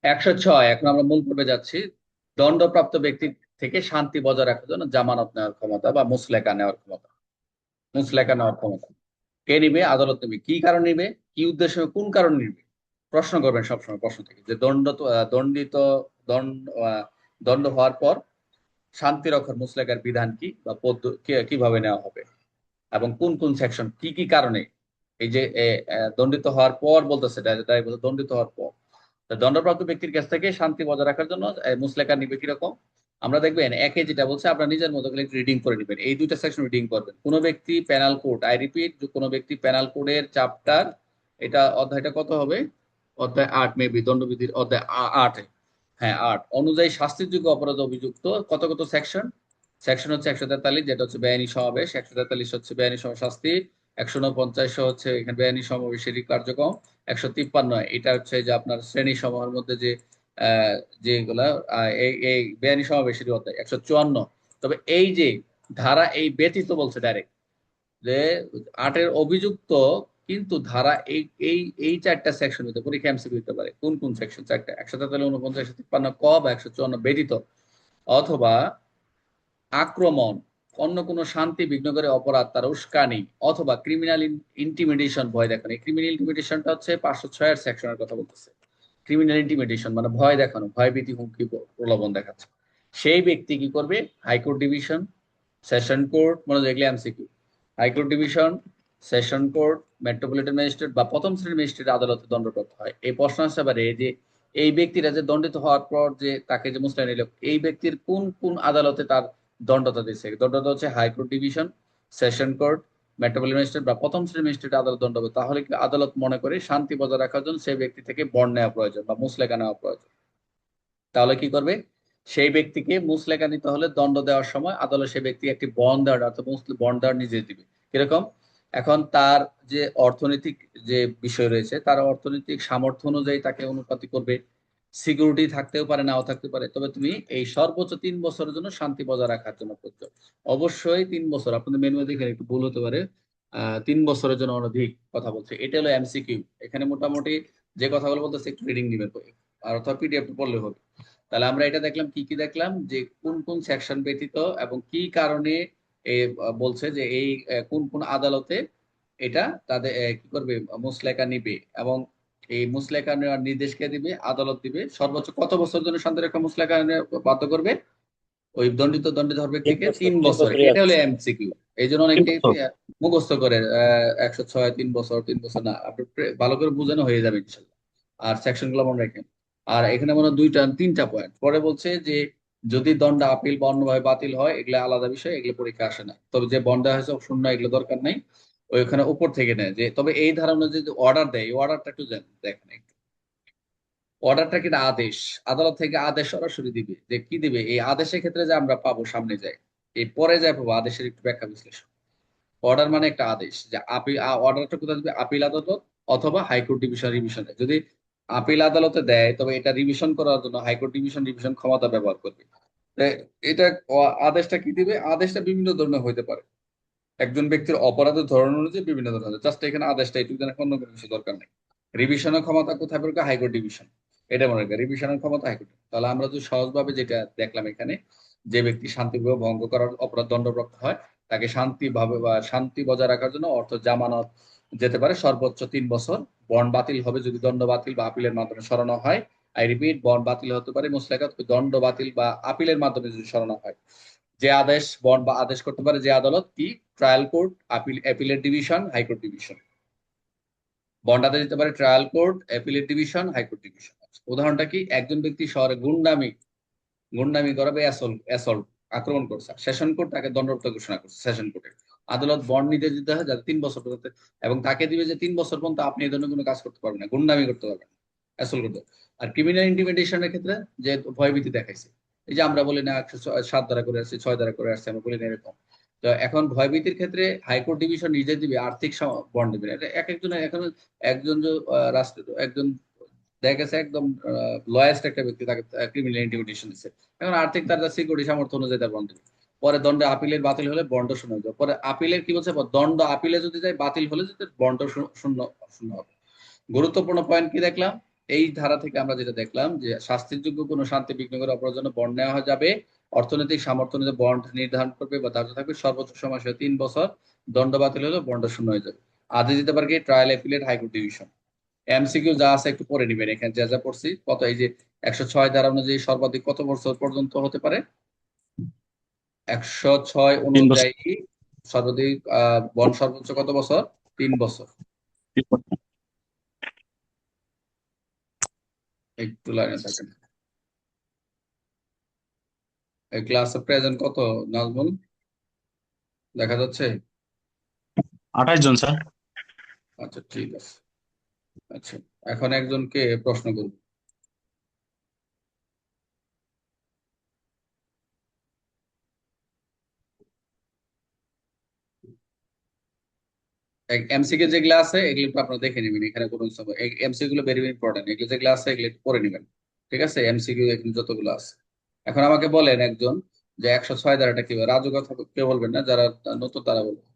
106, এখন আমরা মূল পর্বে যাচ্ছি। দণ্ডপ্রাপ্ত ব্যক্তি থেকে শান্তি বজায় রাখার জন্য জামানত নেওয়ার ক্ষমতা বা মুসলেকা নেওয়ার ক্ষমতা। মুসলেকা নেওয়ার ক্ষমতা কে নিবে? আদালত নিবে। কি কারণ নিবে? কি উদ্দেশ্যে, কোন কারণ নিবে? প্রশ্ন করবেন সবসময় প্রশ্ন থেকে, যে দণ্ডিত দণ্ড দণ্ড হওয়ার পর শান্তি রক্ষার মুসলেকার বিধান কি বা কিভাবে নেওয়া হবে, এবং কোন কোন সেকশন, কি কি কারণে। এই যে দণ্ডিত হওয়ার পর বলতেছে, তাই বলতে দণ্ডিত হওয়ার পর তা দণ্ডপ্রাপ্ত ব্যক্তির কাছ থেকে শান্তি বজায় রাখার জন্য মুসলেকা নিবে কিরকম। আমরা দেখবেন একে যেটা বলছে, আপনার নিজের মতো করে রিডিং করে নেবেন, এই দুইটা সেকশন রিডিং করবেন। কোন ব্যক্তি পেনাল কোড, আই রিপিট, কোন ব্যক্তি পেনাল কোডের চ্যাপ্টার, এটা অধ্যায়টা কত হবে? অধ্যায় 8 মেবি, দণ্ডবিধির অধ্যায় 8। হ্যাঁ 8 অনুযায়ী শাস্তিযোগ্য অপরাধ অভিযুক্ত কত কত সেকশন। সেকশন হচ্ছে 143, যেটা হচ্ছে বেআইনি সমাবেশ। 143 হচ্ছে বেআইনি সমাবেশ শাস্তি। 149 হচ্ছে এখানে বেআইনি সমাবেশের কার্যক্রম। 153 এটা হচ্ছে যে আপনার শ্রেণী সমূহের মধ্যে যে আহ, যেগুলা এই এই বেআইনি সমাবেশের অধ্যায় 154। তবে এই যে ধারা এই ব্যতীত বলছে ডাইরেক্ট, যে 8-এর অভিযুক্ত, কিন্তু ধারা এই এই এই চারটা সেকশন হতে পরীক্ষা এমসিকিউ দিতে পারে। কোন কোন সেকশন? চারটা, 143, 49, 153 ক বা 154 ব্যতীত। অথবা আক্রমণ, অন্য কোনো শান্তি বিঘ্ন করে অপরাধ, তার উস্কানি, অথবা ক্রিমিনাল ইন্টিমিডেশন, ভয় দেখানো। এই ক্রিমিনাল ইন্টিমিডেশনটা হচ্ছে 506 এর সেকশনের কথা বলতেছে। ক্রিমিনাল ইন্টিমিডেশন মানে ভয় দেখানো, ভয় ভীতি, হুমকি, প্রলোভন দেখাচ্ছে। সেই ব্যক্তি কি করবে? হাইকোর্ট ডিভিশন, সেশন কোর্ট, মনে দেখলে MCQ, high court division, session court, metropolitan magistrate বা প্রথম শ্রেণীর ম্যাজিস্ট্রেট আদালতে দণ্ডপ্রাপ্ত হয়। এই প্রশ্ন আসতে পারে যে এই ব্যক্তিরা যে দণ্ডিত হওয়ার পর যে তাকে যে মুসলিম নিল, এই ব্যক্তির কোন কোন আদালতে তার দণ্ডতা দিচ্ছে। দণ্ডতা হচ্ছে high court division, session court, metropolitan magistrate বা প্রথম শ্রেণীর ম্যাজিস্ট্রেট আদালত দণ্ড হবে। তাহলে কি আদালত মনে করে শান্তি বজায় রাখার জন্য সেই ব্যক্তি থেকে বন্ড নেওয়া প্রয়োজন বা মুসলেকা নেওয়া প্রয়োজন। তাহলে কি করবে? সেই ব্যক্তিকে মুসলেকা নিতে হলে দণ্ড দেওয়ার সময় আদালত সেই ব্যক্তি একটি বন্ড দেওয়ার, অর্থাৎ বন্ড দেওয়ার নিজে দিবে। কিরকম? এখন তার যে অর্থনৈতিক যে বিষয় রয়েছে, তার অর্থনৈতিক সামর্থ্য অনুযায়ী তাকে অনুপাতি করবে। সিকিউরিটি থাকতেও পারে, নাও থাকতে পারে। তবে তুমি এই সর্বোচ্চ 3 বছরের জন্য শান্তি বজায় রাখার জন্য করছো। অবশ্যই 3 বছর, আপনাদের মেনু দেখে একটু ভুল হতে পারে। 3 বছরের জন্য অনধিক কথা বলছে, এটা হলো এমসিকিউ। এখানে মোটামুটি যে কথাগুলো বলতেছে একটু রিডিং নিবেন, আর অথবা পিডিএফ পড়লে হবে। তাহলে আমরা এটা দেখলাম, কি কি দেখলাম, যে কোন কোন সেকশন ব্যতীত এবং কি কারণে বলছে যে এই কোন কোন আদালতে এটা তাদের কি করবে, মুসলেকা নিবে। এবং এই মুসলেকা নেওয়ার নির্দেশ কে দিবে? আদালত দিবে। সর্বোচ্চ কত বছর জন্য শান্তি রক্ষা মুসলেকা বাধ্য করবে ওই দণ্ডিত হওয়ার তিন ব্যক্তিকে? বছর 3 বছর। তিন বছরই এটা হলো আছে। এমসিকিউ। এই জন্য তিন অনেকে বছর। মুখস্থ করে 106, 3 বছর, 3 বছর না, আপনি ভালো করে বোঝানো হয়ে যাবে ইনশাল্লাহ। আর সেকশন গুলো মনে রাখেন। আর এখানে মনে হয় দুইটা তিনটা পয়েন্ট পরে বলছে যে যদি দণ্ড আপিল বা অন্যভাবে বাতিল হয়, এগুলো আলাদা বিষয়, এগুলো পরীক্ষা আসে না। তবে যে বন্ড দেওয়া হয়েছে শূন্য, এগুলো দরকার নাই। ওইখানে উপর থেকে নেয় যে, তবে এই ধারণা যে অর্ডার দেয়, এই অর্ডারটা একটু দেখেন একটু। অর্ডারটা কিন্তু আদেশ, আদালত থেকে আদেশ সরাসরি দিবে। যে কি দিবে এই আদেশের ক্ষেত্রে, যে আমরা পাবো সামনে যাই, এই পরে যাই পাবো আদেশের একটু ব্যাখ্যা বিশ্লেষণ। অর্ডার মানে একটা আদেশ, যে আপিল, অর্ডারটা কোথায় দিবে? আপিল আদালত অথবা হাইকোর্ট ডিভিশন রিভিশনে। যদি আপিল আদালতে দেয়, তবে এটা রিভিশন করার জন্য হাইকোর্ট ডিভিশন রিভিশন ক্ষমতা ব্যবহার করবে। তো এটা আদেশটা কি দিবে? আদেশটা বিভিন্ন ধরনের হইতে পারে, একজন ব্যক্তির অপরাধের ধরন অনুযায়ী বিভিন্ন ধরনের। জাস্ট এখানে আদেশটা এইটুকু জানা, অন্য কোনো কিছু দরকার নেই। রিভিশনের ক্ষমতা কোথায় পড়বে? High court division. এটা মনে রাখবে, রিভিশনের ক্ষমতা হাইকোর্ট। তাহলে আমরা যদি সহজভাবে যেটা দেখলাম এখানে, যে ব্যক্তি শান্তিভাবে ভঙ্গ করার অপরাধ দণ্ডপ্রাপ্ত হয়, তাকে শান্তিভাবে বা শান্তি বজায় রাখার জন্য অর্থ জামানত যেতে পারে সর্বোচ্চ 3 বছর। বন্ড বাতিল হবে যদি দণ্ড বাতিল বা আপিলের মাধ্যমে সরানো হয়। আই রিপিট, বন্ড বাতিল হতে পারে মুসলেকা, দণ্ড বাতিল বা আপিলের মাধ্যমে যদি সরানো হয়। যে আদেশ বন্ড বা আদেশ করতে পারে যে আদালত কি? Trial court, appellate division, high court division. Bond আদেশ দিতে পারে trial court, appellate division, high court division. উদাহরণটা কি? একজন ব্যক্তি শহরে গুন্ডামি করবে, অ্যাসল্ট, আক্রমণ করছে, সেশন কোর্ট তাকে দণ্ডপ্রাপ্ত ঘোষণা করছে। সেশন কোর্টে আদালত বন্ড নিতে দিতে হয় যাতে 3 বছর পর্যন্ত, এবং তাকে দিবে যে 3 বছর পর্যন্ত আপনি এই ধরনের কোনো কাজ করতে পারবেন না, গুন্ডামি করতে পারবেন না, অ্যাসল্ট করতে পারবেন। আর ক্রিমিনাল ইন্টিমিডেশনের ক্ষেত্রে যে ভয়ভীতি দেখাইছে, এই যে আমরা বলি না 107 দ্বারা করে আসছি, 6 দ্বারা করে আসছি, আমরা বলি না এরকম। তো এখন ভয়ভীতির ক্ষেত্রে হাইকোর্ট ডিভিশন নিজে দিবে, আর্থিক বন্ড দিবে না। এটা এক একজনের, এখন একজন যে রাষ্ট্র, একজন দেখা গেছে একদম লয়েস্ট একটা ব্যক্তি, তাকে ক্রিমিনাল ইন্টিমিডেশন দিচ্ছে, এখন আর্থিক তার সিকিউরিটি সামর্থ্য অনুযায়ী তার বন্ধ দিবে। পরে দণ্ড আপিলের বাতিল হলে বন্ড শূন্য হয়ে যাবে। পরে আপিলের কি বলছে, দণ্ড আপিলে যদি যায় বাতিল হলে যদি বন্ড শূন্য শূন্য হবে। গুরুত্বপূর্ণ পয়েন্ট কি দেখলাম এই ধারা থেকে, আমরা যেটা দেখলাম যে শাস্তির যোগ্য কোনো শান্তি বিঘ্ন করে অপরাধের জন্য বন্ড নেওয়া যাবে। অর্থনৈতিক সামর্থ্য অনুযায়ী বন্ড নির্ধারণ করবে বা ধার্য থাকবে, সর্বোচ্চ সময় সে 3 বছর। দণ্ড বাতিল হলে বন্ড শূন্য হয়ে যাবে। আদেশ দিতে পারে কি trial appellate high court division. MCQ যা আছে একটু পড়ে নিবেন, এখানে যা যা পড়ছি কত, এই যে 106 ধারা অনুযায়ী সর্বাধিক কত বছর পর্যন্ত হতে পারে, 106 3 বছর। অনুযায়ী সর্বাধিক বন্ড সর্বোচ্চ কত বছর, 3 বছর। একটু লাইনে থাকেন। এই ক্লাসে প্রেজেন্ট কত নাজমুল, দেখা যাচ্ছে? 28 জন স্যার। আচ্ছা ঠিক আছে। আচ্ছা, এখন একজনকে প্রশ্ন করব। এমসিকিউ যেগুলো আছে এগুলো একটু আপনারা দেখে নেবেন, এখানে কোনো এমসিকিউ গুলো ভেরি ইম্পর্টেন্ট, এগুলো যেগুলো আছে এগুলো একটু পড়ে নেবেন। ঠিক আছে, এমসিকিউ এখানে যতগুলো আছে। এখন আমাকে বলেন একজন যে 106 ধারাটা কি, রাজু কথা কেউ বলবেন না, যারা নতুন তারা বলবেন।